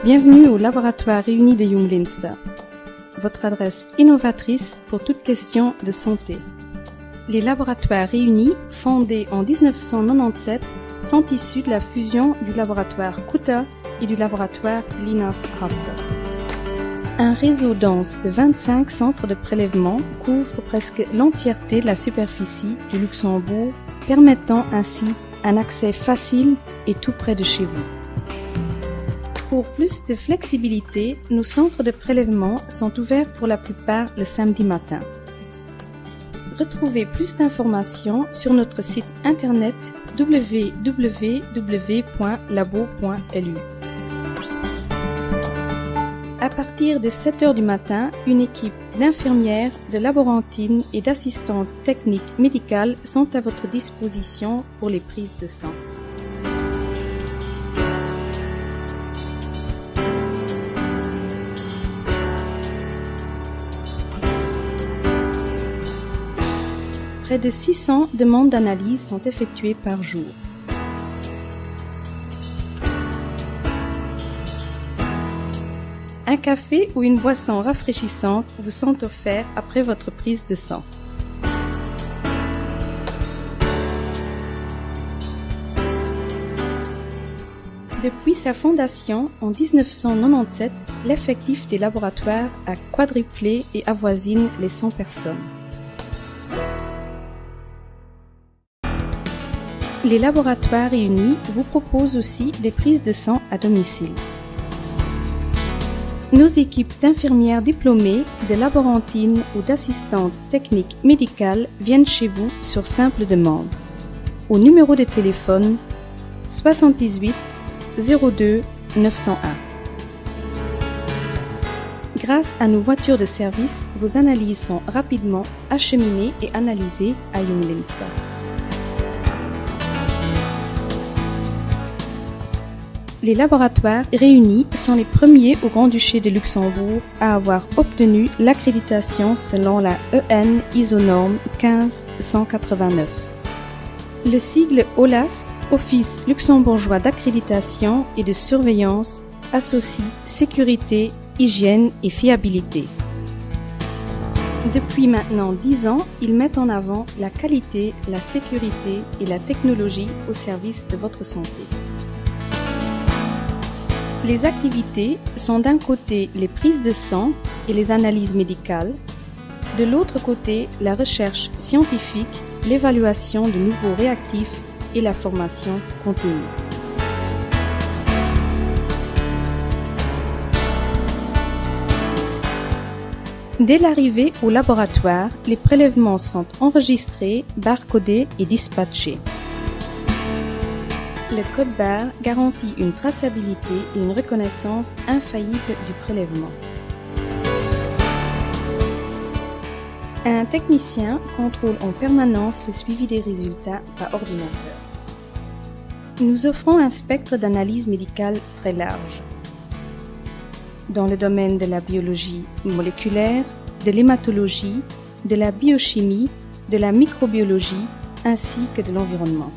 Bienvenue au laboratoire réuni de Jung Leinster, votre adresse innovatrice pour toute question de santé. Les laboratoires réunis, fondés en 1997, sont issus de la fusion du laboratoire Kuta et du laboratoire Linus Haster. Un réseau dense de 25 centres de prélèvement couvre presque l'entièreté de la superficie du Luxembourg, permettant ainsi un accès facile et tout près de chez vous. Pour plus de flexibilité, nos centres de prélèvement sont ouverts pour la plupart le samedi matin. Retrouvez plus d'informations sur notre site internet www.labo.lu. À partir de 7 heures du matin, une équipe d'infirmières, de laborantines et d'assistantes techniques médicales sont à votre disposition pour les prises de sang. Près de 600 demandes d'analyse sont effectuées par jour. Un café ou une boisson rafraîchissante vous sont offerts après votre prise de sang. Depuis sa fondation en 1997, l'effectif des laboratoires a quadruplé et avoisine les 100 personnes. Les laboratoires réunis vous proposent aussi des prises de sang à domicile. Nos équipes d'infirmières diplômées, de laborantines ou d'assistantes techniques médicales viennent chez vous sur simple demande. Au numéro de téléphone 78 02 901. Grâce à nos voitures de service, vos analyses sont rapidement acheminées et analysées à Jung Leinster. Les laboratoires réunis sont les premiers au Grand-Duché de Luxembourg à avoir obtenu l'accréditation selon la EN ISO-norme 15189. Le sigle OLAS, Office luxembourgeois d'accréditation et de surveillance, associe sécurité, hygiène et fiabilité. Depuis maintenant 10 ans, ils mettent en avant la qualité, la sécurité et la technologie au service de votre santé. Les activités sont d'un côté les prises de sang et les analyses médicales, de l'autre côté la recherche scientifique, l'évaluation de nouveaux réactifs et la formation continue. Dès l'arrivée au laboratoire, les prélèvements sont enregistrés, barcodés et dispatchés. Le code barre garantit une traçabilité et une reconnaissance infaillible du prélèvement. Un technicien contrôle en permanence le suivi des résultats par ordinateur. Nous offrons un spectre d'analyse médicale très large. Dans le domaine de la biologie moléculaire, de l'hématologie, de la biochimie, de la microbiologie ainsi que de l'environnement.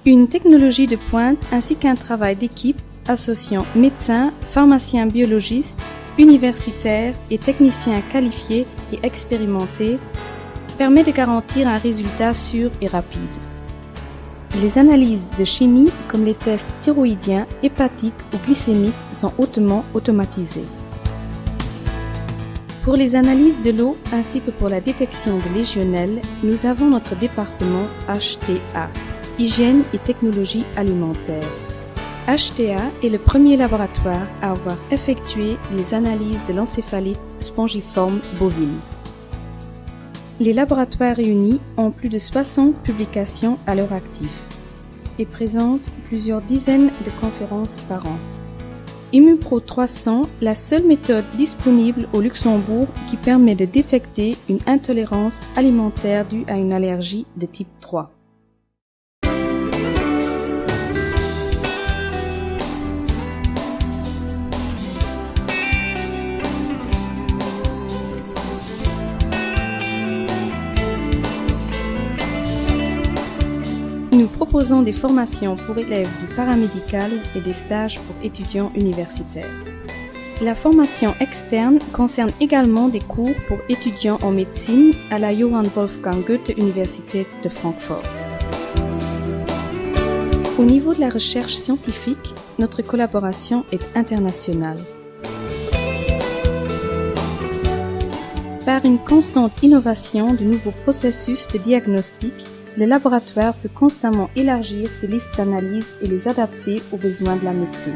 Une technologie de pointe ainsi qu'un travail d'équipe associant médecins, pharmaciens biologistes, universitaires et techniciens qualifiés et expérimentés permet de garantir un résultat sûr et rapide. Les analyses de chimie comme les tests thyroïdiens, hépatiques ou glycémiques sont hautement automatisées. Pour les analyses de l'eau ainsi que pour la détection de légionnelles, nous avons notre département HTA. Hygiène et technologie alimentaire. HTA est le premier laboratoire à avoir effectué les analyses de l'encéphalite spongiforme bovine. Les laboratoires réunis ont plus de 60 publications à leur actif et présentent plusieurs dizaines de conférences par an. ImmuPro 300, la seule méthode disponible au Luxembourg qui permet de détecter une intolérance alimentaire due à une allergie de type 3. Nous proposons des formations pour élèves du paramédical et des stages pour étudiants universitaires. La formation externe concerne également des cours pour étudiants en médecine à la Johann Wolfgang Goethe-Universität de Francfort. Au niveau de la recherche scientifique, notre collaboration est internationale. Par une constante innovation de nouveaux processus de diagnostic, le laboratoire peut constamment élargir ses listes d'analyses et les adapter aux besoins de la médecine.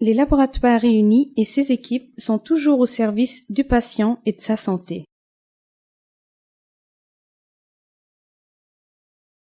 Les laboratoires réunis et ses équipes sont toujours au service du patient et de sa santé.